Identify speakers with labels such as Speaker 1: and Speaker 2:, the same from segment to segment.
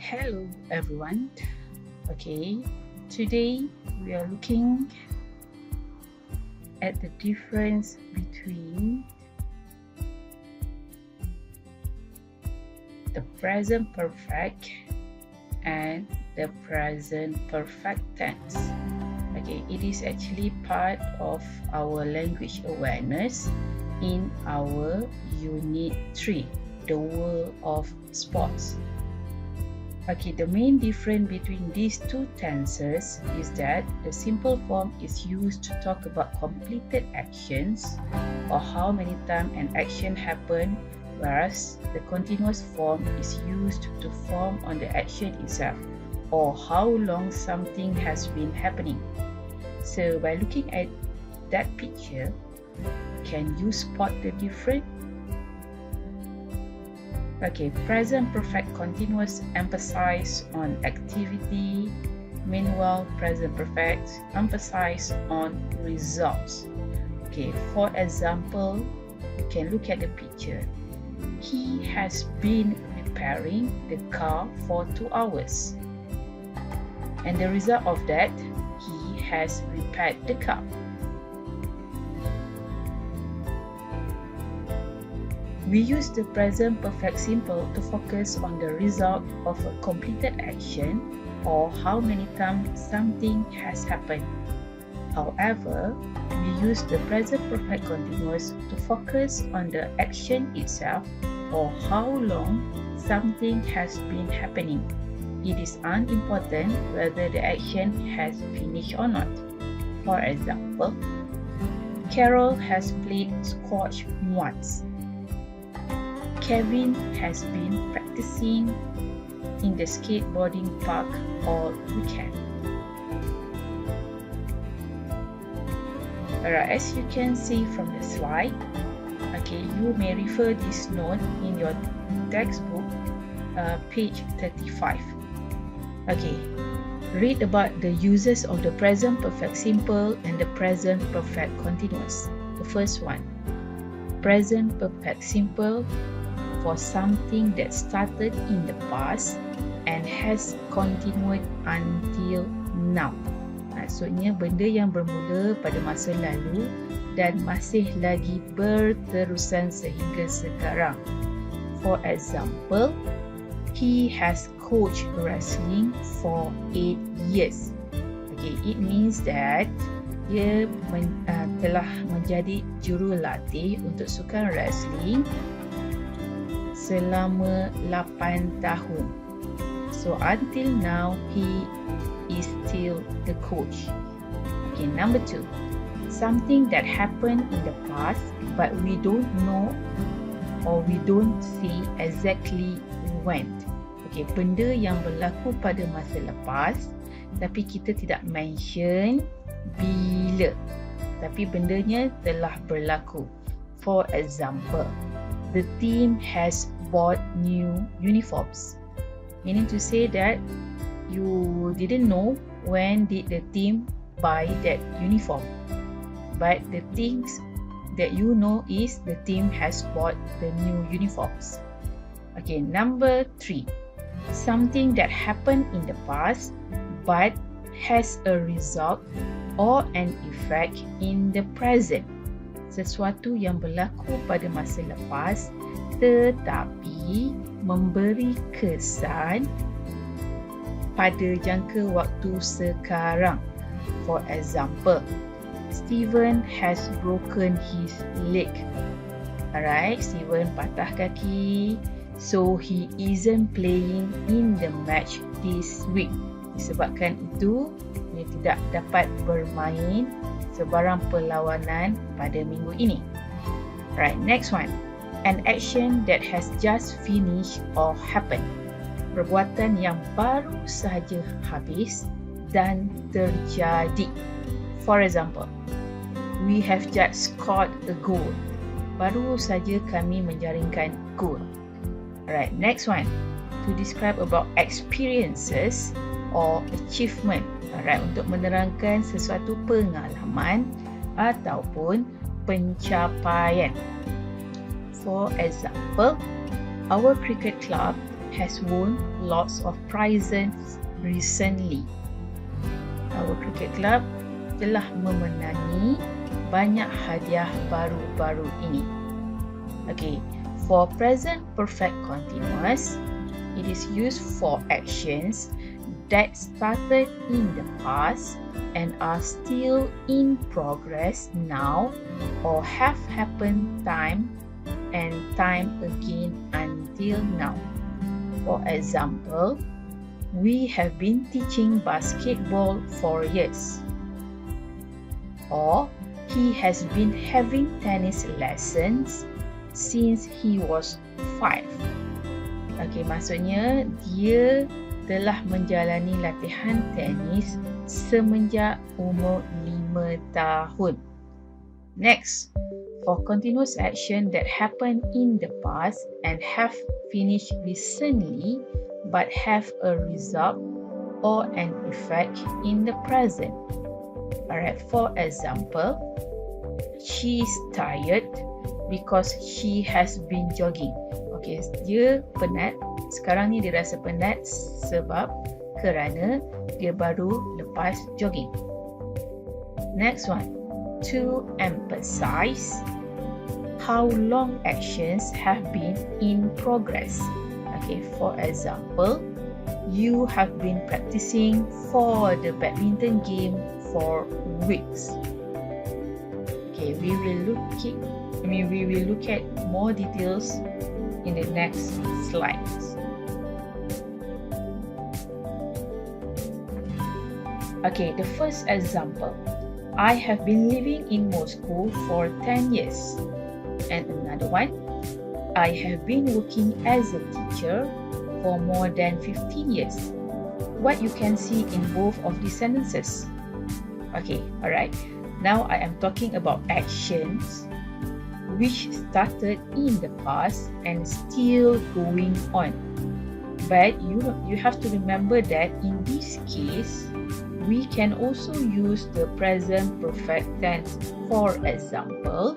Speaker 1: Hello everyone. Okay, today we are looking at the difference between the present perfect and the present perfect tense. Okay, it is actually part of our language awareness in our unit 3, the world of sports. Okay, the main difference between these two tenses is that the simple form is used to talk about completed actions or how many times an action happened, whereas the continuous form is used to form on the action itself or how long something has been happening. So by looking at that picture, can you spot the difference? Okay, present perfect continuous emphasize on activity, meanwhile present perfect emphasize on results. Okay, for example, you can look at the picture. He has been repairing the car for 2 hours. And the result of that, he has repaired the car. We use the present perfect simple to focus on the result of a completed action or how many times something has happened. However, we use the present perfect continuous to focus on the action itself or how long something has been happening. It is unimportant whether the action has finished or not. For example, Carol has played squash once. Kevin has been practicing in the skateboarding park all weekend. Alright, as you can see from the slide, okay, you may refer this note in your textbook, page 35. Okay, read about the uses of the present perfect simple and the present perfect continuous. The first one, present perfect simple for something that started in the past and has continued until now. Maksudnya benda yang bermula pada masa lalu dan masih lagi berterusan sehingga sekarang. For example, he has coached wrestling for 8 years. Okay, it means that dia telah menjadi jurulatih untuk sukan wrestling selama 8 tahun. So until now, he is still the coach. Okay, number 2. Something that happened in the past but we don't know or we don't see exactly when. Okay, benda yang berlaku pada masa lepas tapi kita tidak mention bila. Tapi bendanya telah berlaku. For example, the team has bought new uniforms. Meaning to say that you didn't know when did the team buy that uniform. But the things that you know is the team has bought the new uniforms. Okay, number 3. Something that happened in the past but has a result or an effect in the present. Sesuatu yang berlaku pada masa lepas tetapi memberi kesan pada jangka waktu sekarang. For example, Steven has broken his leg. Alright, Steven patah kaki, so he isn't playing in the match this week. Disebabkan itu, dia tidak dapat bermain sebarang perlawanan pada minggu ini. Right, next one. An action that has just finished or happened. Perbuatan yang baru sahaja habis dan terjadi. For example, we have just scored a goal. Baru saja kami menjaringkan gol. Alright, next one. To describe about experiences or achievement. Alright, untuk menerangkan sesuatu pengalaman ataupun pencapaian. For example, our cricket club has won lots of prizes recently. Our cricket club telah memenangi banyak hadiah baru-baru ini. Okay, for present perfect continuous, it is used for actions that started in the past and are still in progress now or have happened time and time again until now. For example, we have been teaching basketball for years. Or he has been having tennis lessons since he was 5. Okay, maksudnya dia telah menjalani latihan tenis semenjak umur 5 tahun. Next, for continuous action that happened in the past and have finished recently but have a result or an effect in the present. Alright, for example, she is tired because she has been jogging. Okay, dia penat. Sekarang ni dia rasa penat sebab kerana dia baru lepas jogging. Next one, to emphasize how long actions have been in progress. Okay, for example, you have been practicing for the badminton game for weeks. Okay, we will look at more details in the next slides. Okay, the first example. I have been living in Moscow for 10 years. And another one. I have been working as a teacher for more than 15 years. What you can see in both of these sentences. Okay, alright. Now I am talking about actions which started in the past and still going on. But you have to remember that in this case, we can also use the present perfect tense. For example,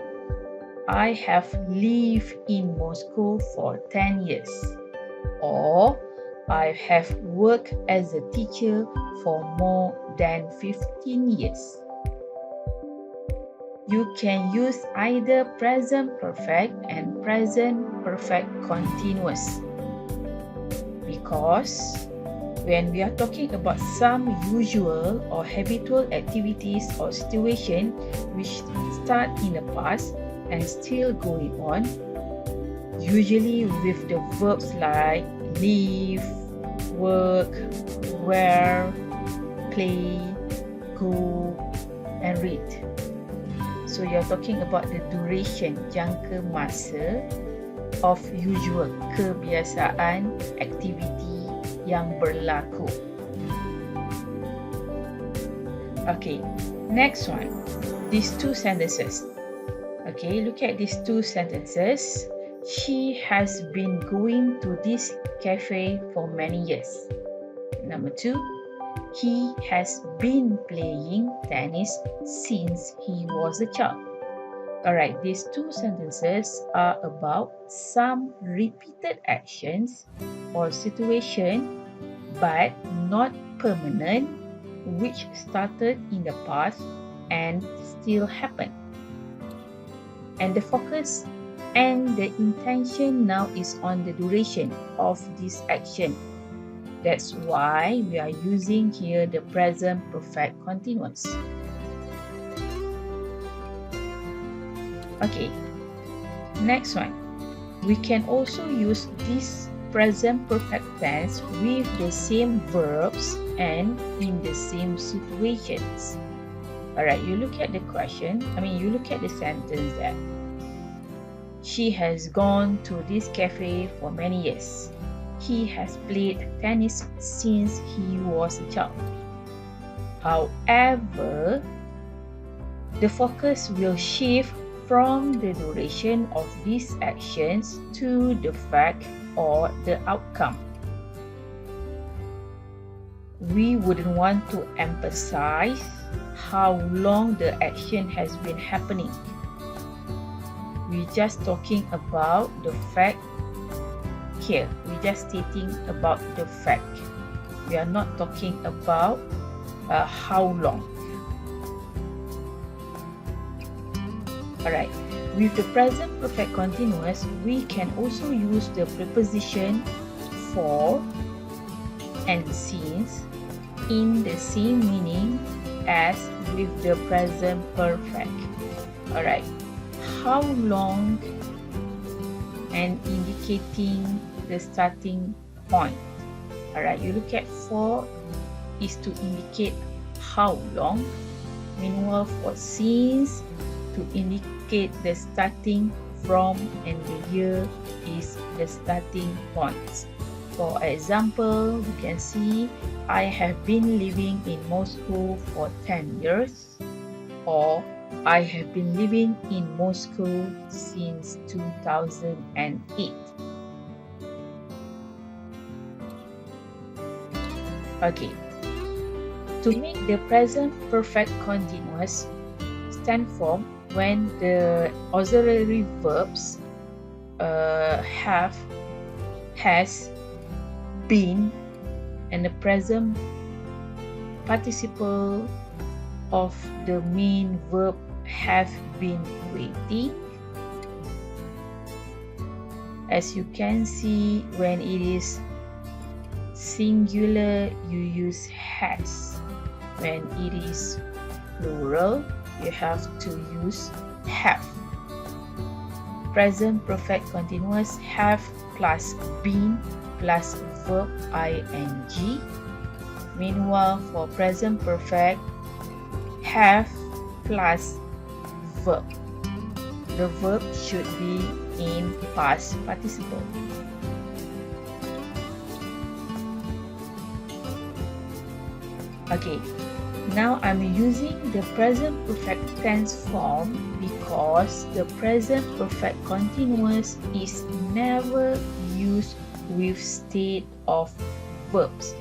Speaker 1: I have lived in Moscow for 10 years. Or I have worked as a teacher for more than 15 years. You can use either present perfect and present perfect continuous. Because when we are talking about some usual or habitual activities or situation which start in the past and still going on, usually with the verbs like live, work, wear, play, go, and read. So you're talking about the duration, jangka masa of usual, kebiasaan, aktiviti yang berlaku. Okay, next one. These two sentences. Okay, look at these two sentences. She has been going to this cafe for many years. Number 2, he has been playing tennis since he was a child. Alright, these two sentences are about some repeated actions or situation but not permanent, which started in the past and still happen. And the focus and the intention now is on the duration of this action. That's why we are using here the present perfect continuous. Okay, next one. We can also use this present perfect tense with the same verbs and in the same situations. Alright, you look at the question, you look at the sentence there. She has gone to this cafe for many years. He has played tennis since he was a child. However, the focus will shift from the duration of these actions to the fact or the outcome. We wouldn't want to emphasize how long the action has been happening. We're just talking about the fact here. We're just stating about the fact. We are not talking about how long. Alright, with the present perfect continuous, we can also use the preposition for and since in the same meaning as with the present perfect. Alright, how long and indicating the starting point. Alright, you look at for is to indicate how long. Meanwhile, for since to indicate the starting from, and the year is the starting point. For example, you can see I have been living in Moscow for 10 years, or I have been living in Moscow since 2008. Okay, to make the present perfect continuous stand form when the auxiliary verbs has, been, and the present participle of the main verb have been waiting. As you can see, when it is singular, you use has. When it is plural, you have to use have. Present perfect continuous, have plus been plus verb ing. Meanwhile, for present perfect, have plus verb. The verb should be in past participle. Okay, now I'm using the present perfect tense form because the present perfect continuous is never used with state of verbs.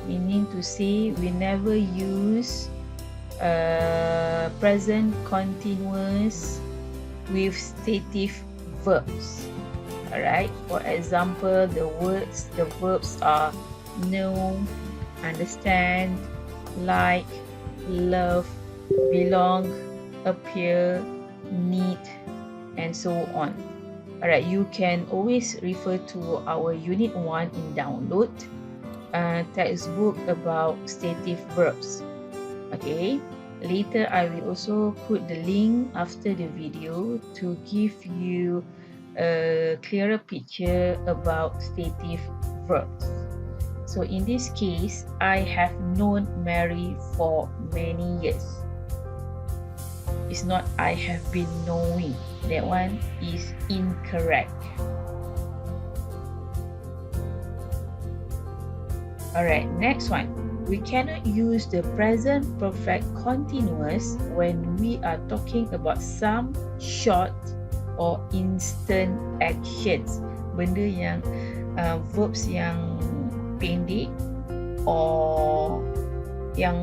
Speaker 1: Meaning to say, we never use present continuous with stative verbs. Alright, for example, the verbs are know, understand, like, love, belong, appear, need, and so on. Alright, you can always refer to our Unit 1 in download textbook about stative verbs. Okay, later I will also put the link after the video to give you a clearer picture about stative verbs. So in this case, I have known Mary for many years. It's not I have been knowing. That one is incorrect. Alright, next one. We cannot use the present perfect continuous when we are talking about some short or instant actions. Benda yang verbs yang pendek or yang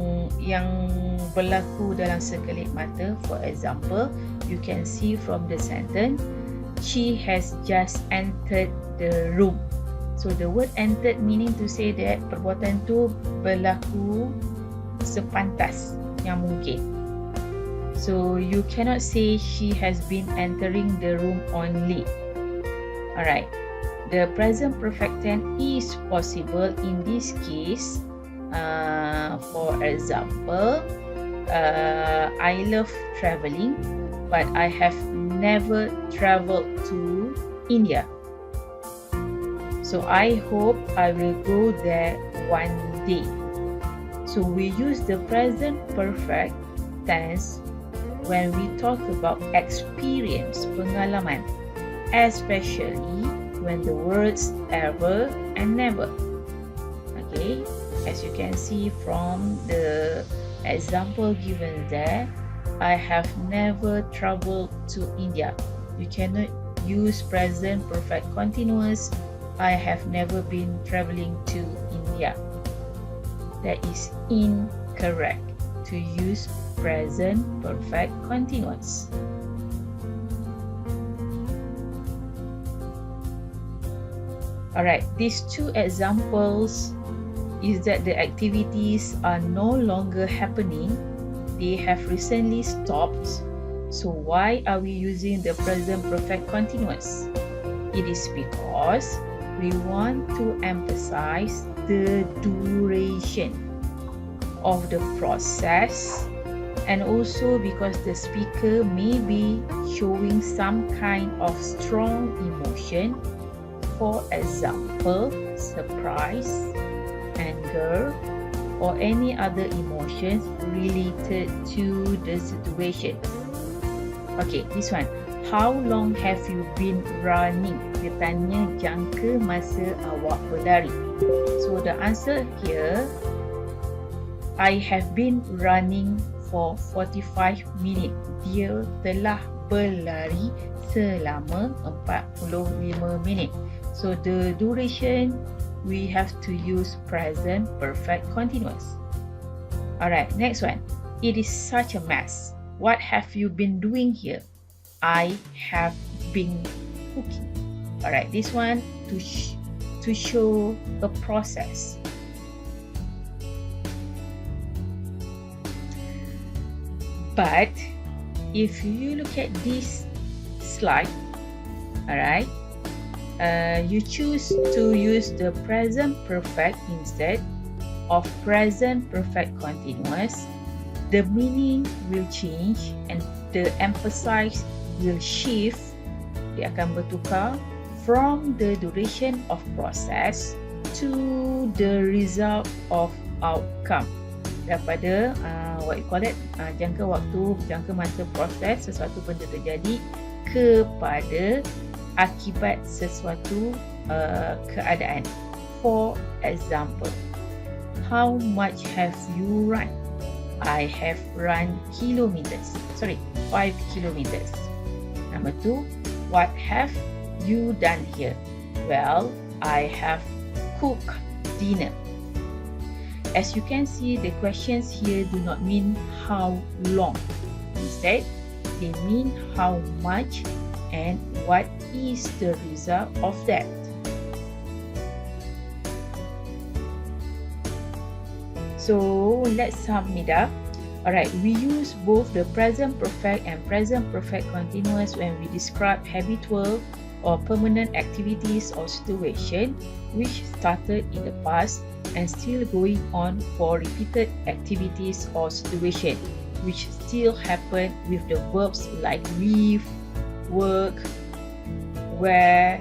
Speaker 1: berlaku dalam sekelip mata. For example, you can see from the sentence, she has just entered the room. So the word entered meaning to say that perbuatan tu berlaku sepantas yang mungkin. So you cannot say she has been entering the room only. Alright, the present perfect tense is possible in this case. For example, I love traveling, but I have never traveled to India. So I hope I will go there one day. So we use the present perfect tense when we talk about experience, pengalaman, especially when the words ever and never. Okay, as you can see from the example given there, I have never traveled to India. You cannot use present perfect continuous. I have never been traveling to India. That is incorrect to use present perfect continuous. Alright, these two examples is that the activities are no longer happening. They have recently stopped. So why are we using the present perfect continuous? It is because we want to emphasize the duration of the process, and also because the speaker may be showing some kind of strong emotion, for example, surprise, anger, or any other emotions related to the situation. Okay, this one. How long have you been running? Dia tanya jangka masa awak berlari. So the answer here, I have been running for 45 minutes. Dia telah berlari selama 45 minit. So the duration, we have to use present perfect continuous. Alright, next one. It is such a mess. What have you been doing here? I have been cooking. Alright, this one to show a process. But if you look at this slide, alright, you choose to use the present perfect instead of present perfect continuous, the meaning will change and the emphasis will shift. Dia akan bertukar from the duration of process to the result of outcome. Daripada what you call it, jangka waktu, jangka masa proses sesuatu benda terjadi kepada akibat sesuatu keadaan. For example, how much have you run? I have run kilometers. 5 kilometers. Number 2, what have you done here? Well, I have cooked dinner. As you can see, the questions here do not mean how long. Instead, they mean how much and what is the result of that. So let's sum it up. Alright, we use both the present perfect and present perfect continuous when we describe habitual or permanent activities or situation which started in the past and still going on for repeated activities or situation which still happen with the verbs like live, work, wear,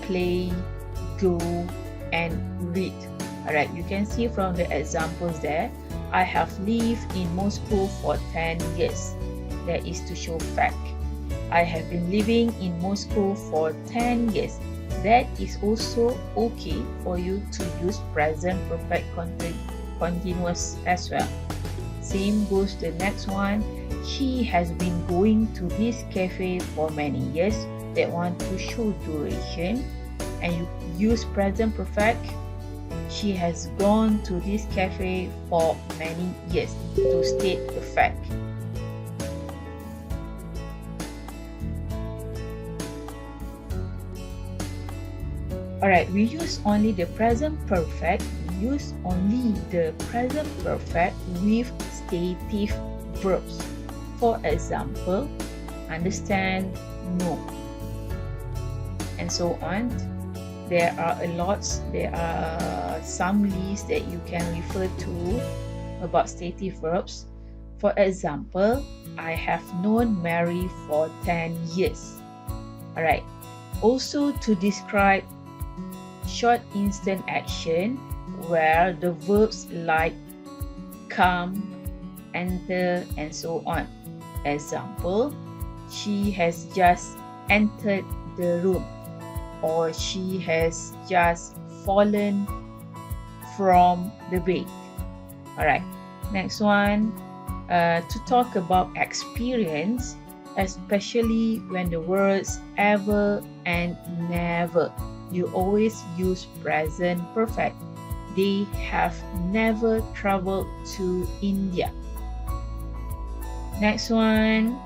Speaker 1: play, go, and read. Alright, you can see from the examples there, I have lived in Moscow for 10 years. That is to show fact. I have been living in Moscow for 10 years. That is also okay for you to use present perfect continuous as well. Same goes the next one. She has been going to this cafe for many years. That one to show duration, and you use present perfect. She has gone to this cafe for many years to state the fact. Alright, we use only the present perfect. We use only the present perfect with stative verbs. For example, understand, know, and so on. There are some lists that you can refer to about stative verbs. For example, I have known Mary for 10 years. Alright, also to describe short instant action where the verbs like come, enter, and so on. Example, she has just entered the room, or she has just fallen from the bed. Alright, next one, to talk about experience, especially when the words ever and never. You always use present perfect. They have never traveled to India. Next one,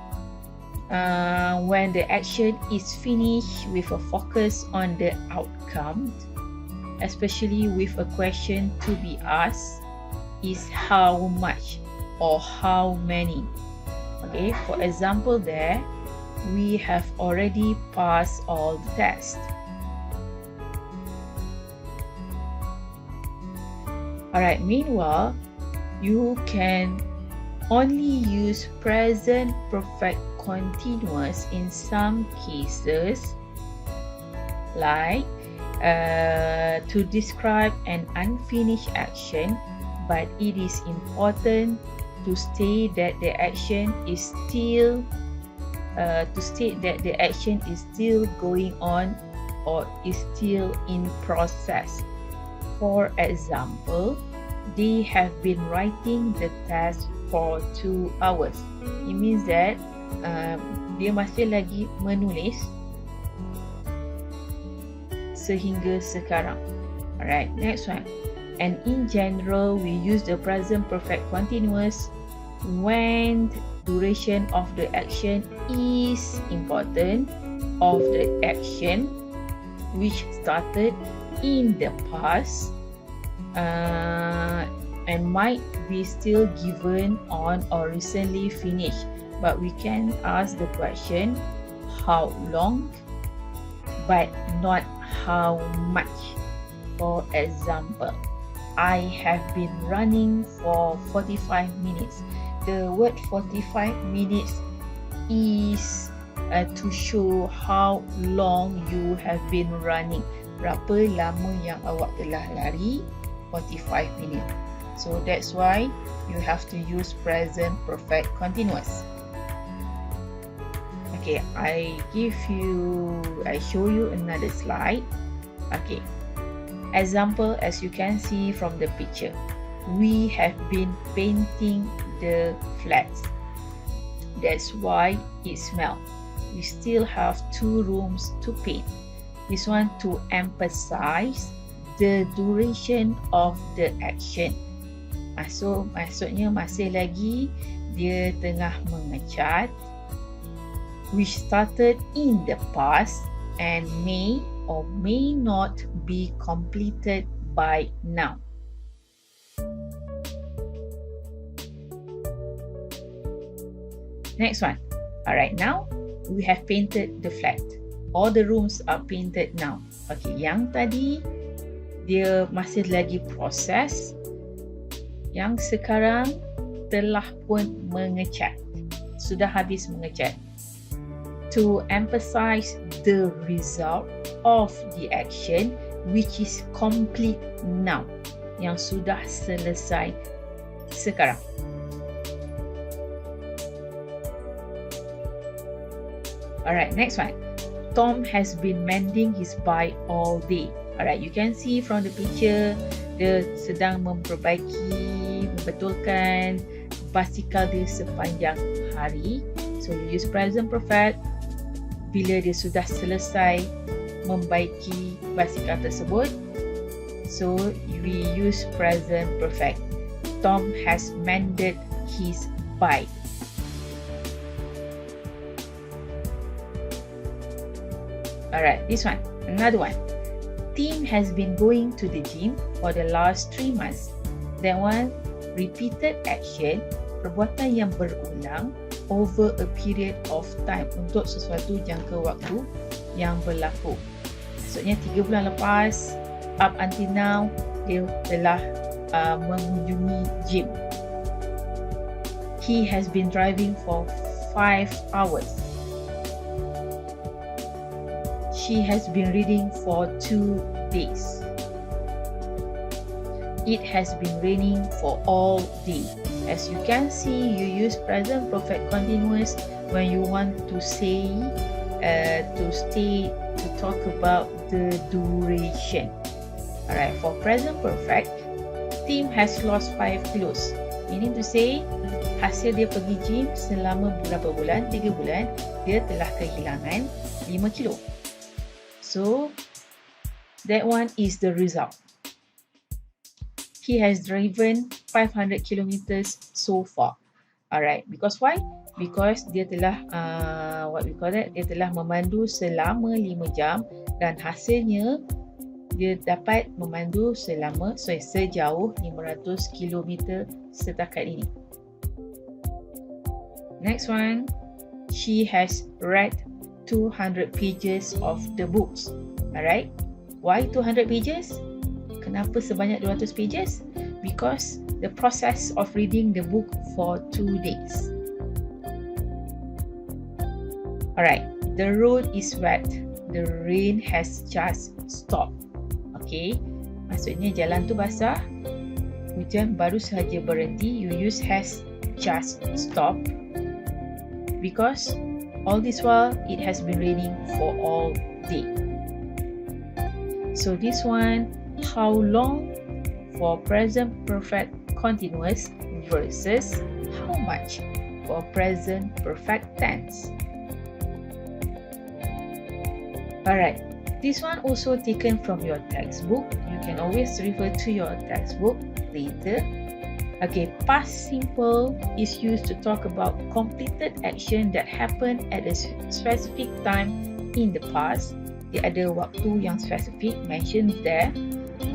Speaker 1: when the action is finished with a focus on the outcome. especially with a question to be asked, is how much or how many. Okay, for example there, we have already passed all the tests. Alright, meanwhile, you can only use present perfect continuous in some cases, like to describe an unfinished action, but it is important to state that the action is still going on or is still in process. For example, they have been writing the test for 2 hours. It means that dia masih lagi menulis sehingga sekarang. Alright, next one. And in general, we use the present perfect continuous when duration of the action is important of the action which started in the past and might be still given on or recently finished. But we can ask the question how long, but not how much. For example, I have been running for 45 minutes. The word 45 minutes is to show how long you have been running. Berapa lama yang awak telah lari? 45 minutes. So that's why you have to use present perfect continuous. Okay, I show you another slide. Okay, example, as you can see from the picture, we have been painting the flats. That's why it smells. We still have 2 rooms to paint. This one to emphasize the duration of the action. Maksudnya masih lagi dia tengah mengecat, which started in the past and may or may not be completed by now. Next one. Alright, now we have painted the flat. All the rooms are painted now. Okay, yang tadi dia masih lagi proses. Yang sekarang telah pun mengecat. Sudah habis mengecat. To emphasize the result of the action which is complete now, yang sudah selesai sekarang. Alright, next one. Tom has been mending his bike all day. Alright, you can see from the picture, dia sedang memperbaiki, membetulkan basikal dia sepanjang hari. So you use present perfect bila dia sudah selesai membaiki basikal tersebut. So we use present perfect. Tom has mended his bike. Alright, this one, another one. Tim has been going to the gym for the last 3 months. That one, repeated action, perbuatan yang berulang over a period of time, untuk sesuatu jangka waktu yang berlaku. Maksudnya 3 bulan lepas, up until now, dia telah mengunjungi gym. He has been driving for 5 hours. She has been reading for 2 days. It has been raining for all day. As you can see, you use present perfect continuous when you want to say, to talk about the duration. Alright, for present perfect, Tim has lost 5 kilos. Meaning to say, hasil dia pergi gym selama berapa bulan? 3 bulan, dia telah kehilangan 5 kilo. So, that one is the result. He has driven 500 kilometers so far. Alright, because why? Because dia telah, dia telah memandu selama 5 jam dan hasilnya dia dapat memandu sejauh 500 km setakat ini. Next one, she has read 200 pages of the books. Alright, why 200 pages? Kenapa sebanyak 200 pages? Because the process of reading the book for 2 days. Alright, the road is wet. The rain has just stopped. Okay, maksudnya jalan tu basah, hujan baru sahaja berhenti. You use has just stopped because all this while it has been raining for all day. So this one, how long for present perfect continuous versus how much for present perfect tense. Alright, this one also taken from your textbook. You can always refer to your textbook later. Okay, past simple is used to talk about completed action that happened at a specific time in the past. Dia ada waktu yang spesifik mentioned there.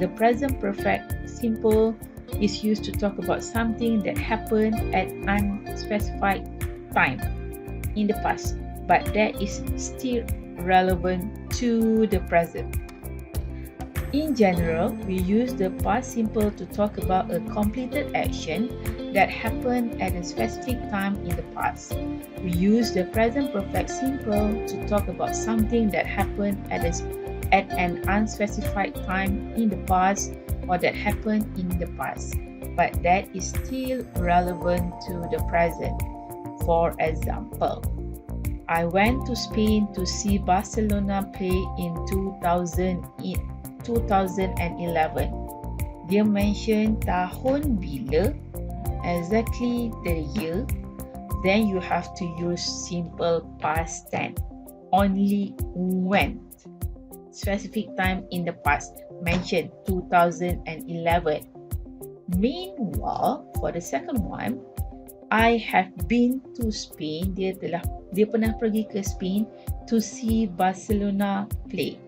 Speaker 1: The present perfect simple is used to talk about something that happened at unspecified time in the past, but that is still relevant to the present. In general, we use the past simple to talk about a completed action that happened at a specific time in the past. We use the present perfect simple to talk about something that happened at an unspecified time in the past or that happened in the past, but that is still relevant to the present. For example, I went to Spain to see Barcelona play in 2011. Dia mention tahun bila, exactly the year, then you have to use simple past tense. Only when. Specific time in the past, mention 2011. Meanwhile, for the second one, I have been to Spain. Dia pernah pergi ke Spain to see Barcelona play.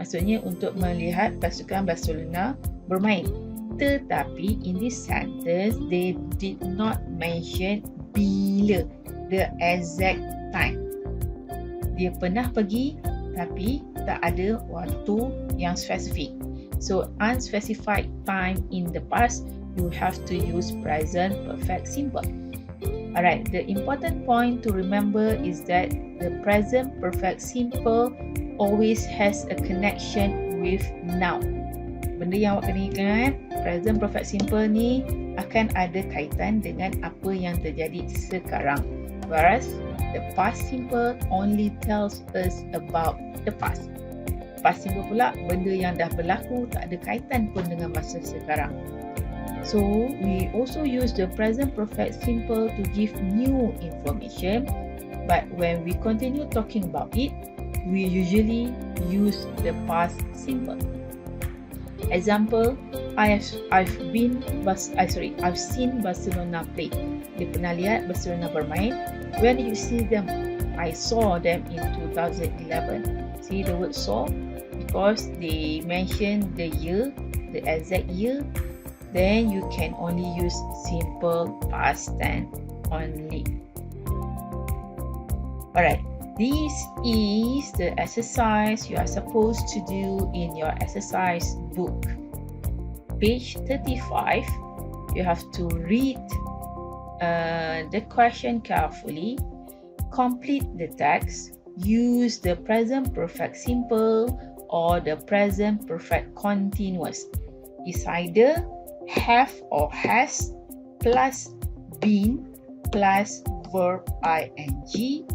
Speaker 1: Maksudnya untuk melihat pasukan Barcelona bermain. Tetapi in this sentence, they did not mention bila, the exact time. Dia pernah pergi tapi tak ada waktu yang spesifik. So unspecified time in the past, you have to use present perfect simple. Alright, the important point to remember is that the present perfect simple always has a connection with now. Benda yang awak kena ingat, present perfect simple ni akan ada kaitan dengan apa yang terjadi sekarang. Whereas the past simple only tells us about the past. Past simple pula, benda yang dah berlaku tak ada kaitan pun dengan masa sekarang. So, we also use the present perfect simple to give new information, but when we continue talking about it, we usually use the past simple. Example, I've seen Barcelona play. Dia pernah lihat Barcelona bermain. When did you see them? I saw them in 2011. See the word saw? Because they mention the year, the exact year, then you can only use simple past tense only. Alright, this is the exercise you are supposed to do in your exercise book. Page 35, you have to read the question carefully, complete the text, use the present perfect simple or the present perfect continuous. It's either have or has plus been plus verb ing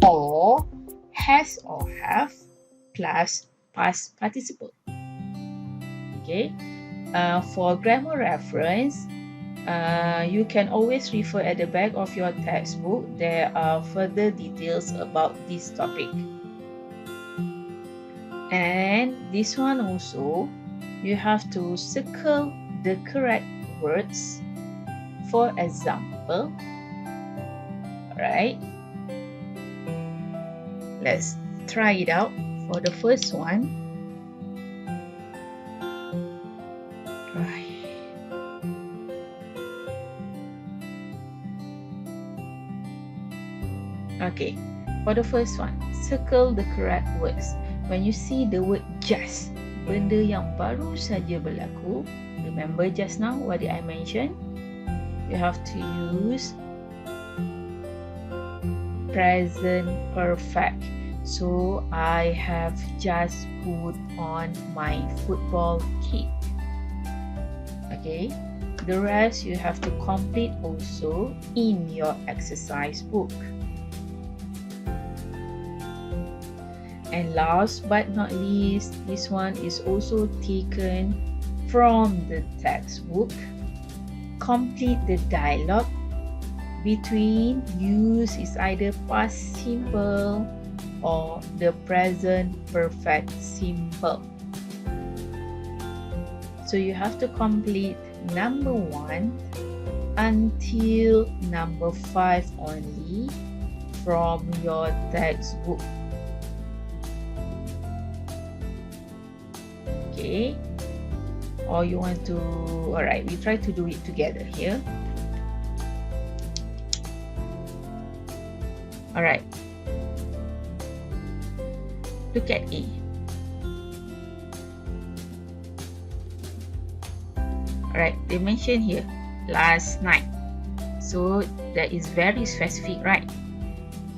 Speaker 1: or has or have plus past participle. Okay, for grammar reference, you can always refer at the back of your textbook. There are further details about this topic. And this one also, you have to circle the correct words. For example, alright, let's try it out. For the first one, Okay, for the first one, circle the correct words. When you see the word just, benda yang baru saja berlaku, remember just now what did I mention? You have to use present perfect. So I have just put on my football kit. Okay, the rest you have to complete also in your exercise book. And last but not least, this one is also taken from the textbook. Complete the dialogue between use is either past simple or the present perfect simple. So you have to complete number 1 until number 5 only from your textbook. Okay, or you want to, alright, we try to do it together here. Alright, look at A. Alright, they mention here last night, so that is very specific, right?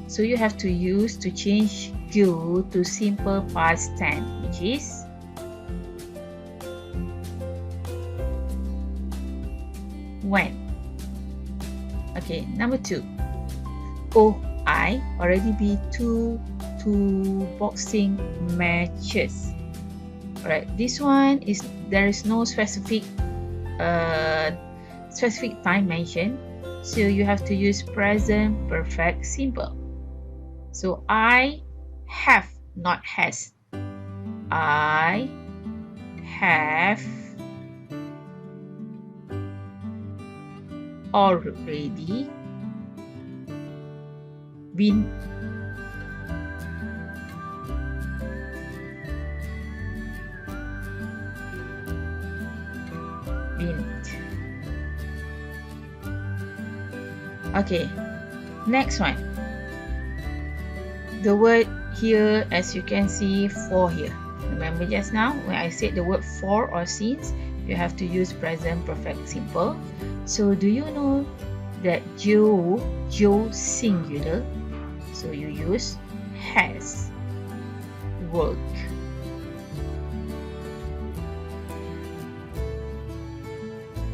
Speaker 1: So you have to use to change go to simple past tense, which is when. Okay, number 2. Oh, I already be two boxing matches. Alright, this one is there is no specific time mentioned, so you have to use present perfect simple. So I have, not has. I have already been Okay, next one. The word here, as you can see, for here. Remember just now when I said the word for or since, you have to use present perfect simple. So do you know that Joe singular, so you use has worked.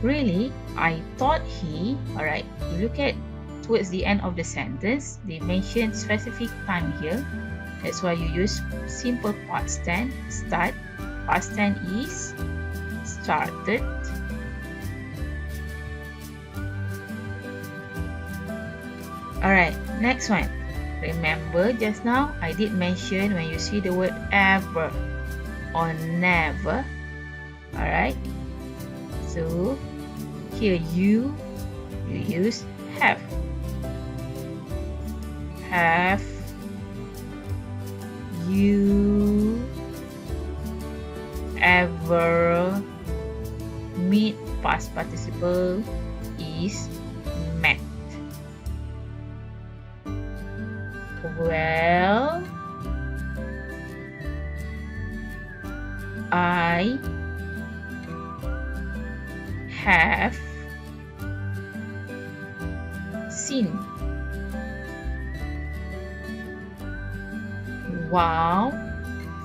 Speaker 1: Really, I thought he. Alright, you look at towards the end of the sentence, they mention specific time here. That's why you use simple past tense, start. Past tense is started. Alright, next one. Remember just now I did mention when you see the word ever or never. Alright, so here you use have. Have you ever meet? Past participle is met. Well, I have seen. Wow,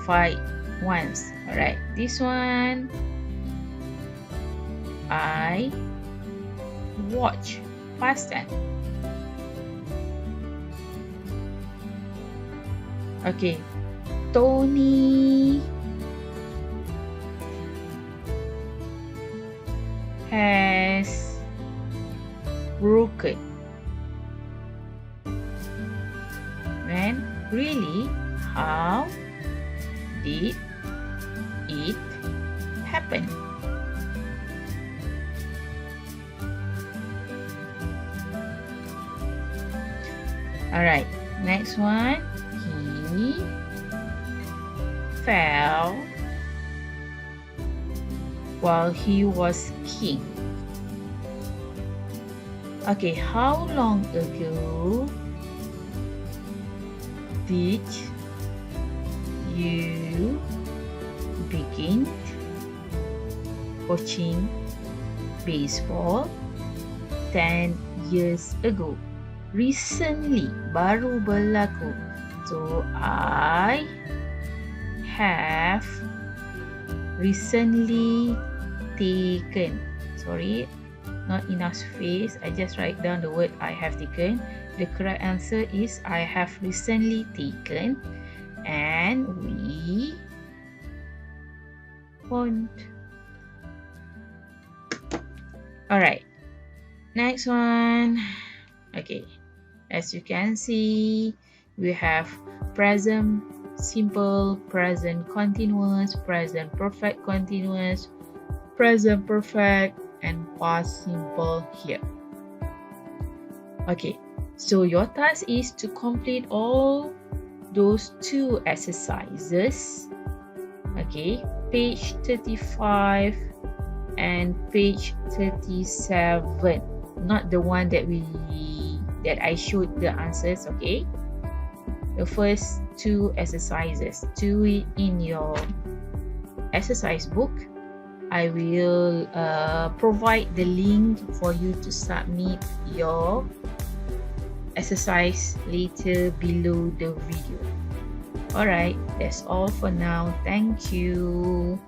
Speaker 1: 5 once. Alright, this one I watch, past tense. Okay, Tony has broken. When? Really? How did it happen? Alright, next one. He fell while he was king. Okay, how long ago did you begin watching baseball 10 years ago? Recently, baru berlaku. So, I have recently taken. Sorry, not enough space. I just write down the word I have taken. The correct answer is I have recently taken, and we won. Alright, next one. Okay, as you can see, we have present simple, present continuous, present perfect continuous, present perfect, and past simple here. Okay, so your task is to complete all those 2 exercises. Okay, page 35 and page 37, not the one that I showed the answers. Okay, the first 2 exercises, do it in your exercise book. I will provide the link for you to submit your exercise later below the video. Alright, that's all for now. Thank you.